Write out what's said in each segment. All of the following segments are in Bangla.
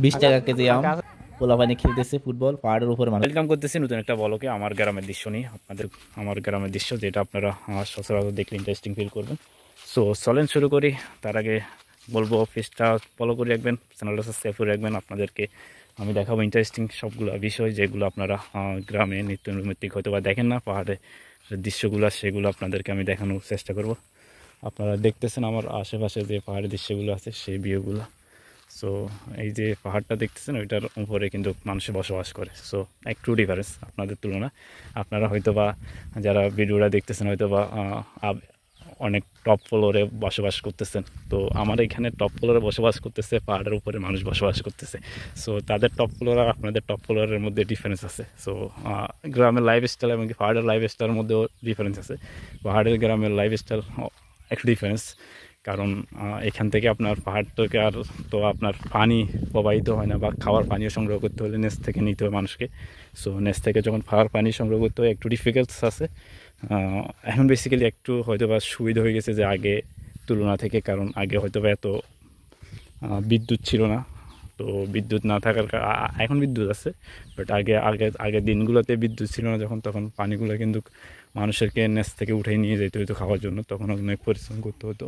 20 টাকা কেজি আম, পোলাপানি খেলতেছে ফুটবল পাহাড়ের উপরে মানুষ। ওয়েলকাম করতেছি নতুন একটা ব্লগে। আমার গ্রামের দৃশ্য নিয়ে আপনাদের, আমার গ্রামের দৃশ্য যেটা আপনারা সচরাচর দেখলে ইন্টারেস্টিং ফিল করবেন। সো চলেন শুরু করি। তার আগে বলবো পেজটা ফলো করে রাখবেন, চ্যানেলটা সাবস্ক্রাইব করে রাখবেন। আপনাদেরকে আমি দেখাবো ইন্টারেস্টিং সবগুলো বিষয় যেগুলো আপনারা গ্রামে নিত্য নৈমিত্তিক হয়তো বা দেখেন না। পাহাড়ের দৃশ্যগুলো সেগুলো আপনাদেরকে আমি দেখানোর চেষ্টা করব। আপনারা দেখতেছেন আমার আশেপাশে যে পাহাড়ের দৃশ্যগুলো আছে সেই ভিউগুলো। সো এই যে পাহাড়টা দেখতেছেন ওইটার উপরে কিন্তু মানুষে বসবাস করে। সো একটু ডিফারেন্স আপনাদের তুলনা। আপনারা হয়তো বা যারা ভিডিওটা দেখতেছেন হয়তো বা অনেক টপ ফ্লোরে বসবাস করতেছেন। তো আমার এখানে টপ ফ্লোরে বসবাস করতেছে, পাহাড়ের উপরে মানুষ বসবাস করতেছে। সো তাদের টপ ফ্লোর আর আপনাদের টপ ফ্লোরের মধ্যে ডিফারেন্স আছে। সো গ্রামের লাইফস্টাইল এবং পাহাড়ের লাইফস্টাইলের মধ্যেও ডিফারেন্স আছে। পাহাড়ের গ্রামের লাইফস্টাইল একটু ডিফারেন্স, কারণ এখান থেকে আপনার পাহাড় থেকে আর তো আপনার পানি প্রবাহিত হয় না, বা খাওয়ার পানিও সংগ্রহ করতে হলে নিচ থেকে নিতে হয় মানুষকে। সো নিচ থেকে যখন খাওয়ার পানি সংগ্রহ করতে হয় একটু ডিফিকাল্টস আছে। এখন বেসিক্যালি একটু হয়তো বা সুবিধা হয়ে গেছে যে আগে তুলনা থেকে, কারণ আগে হয়তো বা এত বিদ্যুৎ ছিল না। তো বিদ্যুৎ না থাকার এখন বিদ্যুৎ আছে, বাট আগের দিনগুলোতে বিদ্যুৎ ছিল না যখন, তখন পানিগুলো কিন্তু মানুষেরকে নেচ থেকে উঠে নিয়ে যেতে হতো খাওয়ার জন্য, তখন অনেক পরিশ্রম করতে হতো।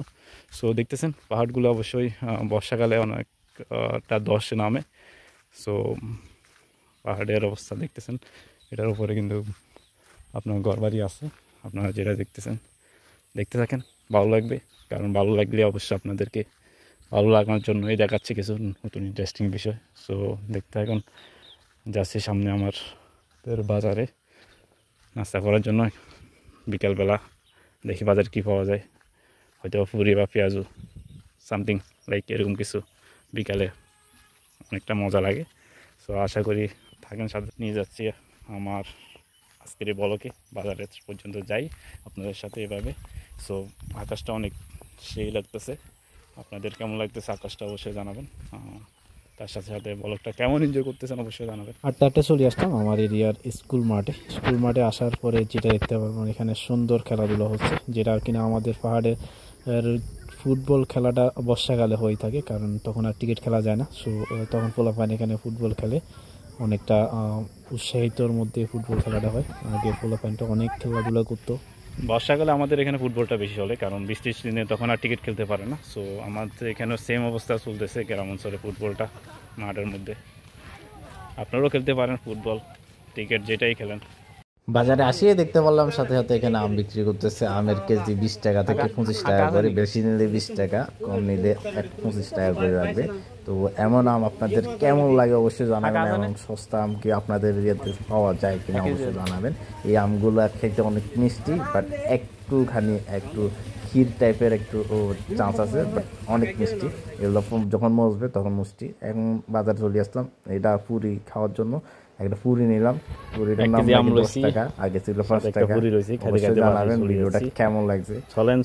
সো দেখতেছেন পাহাড়গুলো অবশ্যই বর্ষাকালে অনেকটা ধসে নামে। সো পাহাড়ের অবস্থা দেখতেছেন, এটার উপরে কিন্তু আপনার ঘরবাড়ি আছে। আপনারা যেটা দেখতেছেন দেখতে থাকেন, ভালো লাগবে। কারণ ভালো লাগলে অবশ্যই আপনাদেরকে ভালো লাগানোর জন্যই দেখাচ্ছি কিছু নতুন ইন্টারেস্টিং বিষয়। সো দেখতে এখন যাচ্ছি সামনে আমাদের বাজারে নাস্তা করার জন্য। বিকালবেলা দেখি বাজারে কী পাওয়া যায়, হয়তো পুরি বা পেঁয়াজু সামথিং লাইক এরকম কিছু বিকালে অনেকটা মজা লাগে। সো আশা করি থাকেন, সাথে নিয়ে যাচ্ছি আমার আজকের এই ব্লগে। বাজারে পর্যন্ত যাই আপনাদের সাথে এভাবে। সো আকাশটা অনেক সেই লাগতেছে, আপনাদের কেমন লাগতেছে আকাশটা অবশ্যই জানাবেন। তার সাথে সাথে ব্লগটা কেমন এনজয় করতেছেন অবশ্যই জানাবেন। হাঁটতে হাঁটতে চলে আসলাম আমার এরিয়ার স্কুল মাঠে আসার পরে যেটা দেখতে পারবো এখানে সুন্দর খেলাধুলা হচ্ছে, যেটা কিনা আমাদের পাহাড়ে ফুটবল খেলাটা বর্ষাকালে হয়ে থাকে, কারণ তখন আর টিকিট খেলা যায় না। সো তখন পোলাপান এখানে ফুটবল খেলে, অনেকটা উৎসাহিতর মধ্যে ফুটবল খেলাটা হয়। আগে পোলাপানটা অনেক খেলাধুলা করতো। বর্ষাকালে আমাদের এখানে ফুটবলটা বেশি চলে, কারণ বৃষ্টির দিনে তখন আর টিকিট খেলতে পারে না। সো আমাদের এখানেও সেম অবস্থা চলতেছে গ্রাম অঞ্চলে ফুটবলটা মাঠের মধ্যে। আপনারাও খেলতে পারেন ফুটবল, টিকিট যেটাই খেলেন। বাজারে আসিয়ে দেখতে পারলাম সাথে সাথে এখানে আম বিক্রি করতেছে। আমের কেজি 20 টাকা থেকে 25 টাকা করে, বেশি নিলে 20 টাকা, কম নিলে 25 টাকা করে রাখবে। তো এমন আম আপনাদের কেমন লাগে অবশ্যই জানাবেন। এমন সস্তা আম কি আপনাদের এরিয়াতে পাওয়া যায় কিনা অবশ্যই জানাবেন। এই আমগুলো খেতে অনেক মিষ্টি, বাট একটু ক্ষীর টাইপের একটু চান্স আছে, বাট অনেক মিষ্টি। এগুলো যখন মজবে তখন মিষ্টি। এখন বাজার চলে আসলাম এটা পুরি খাওয়ার জন্য। একটা পুরি নিলাম, পুরিটার নাম 10 টাকা, আগে ছিল 5 টাকা। অবশ্যই জানাবেন ভিডিওটা কেমন লাগছে। চলেন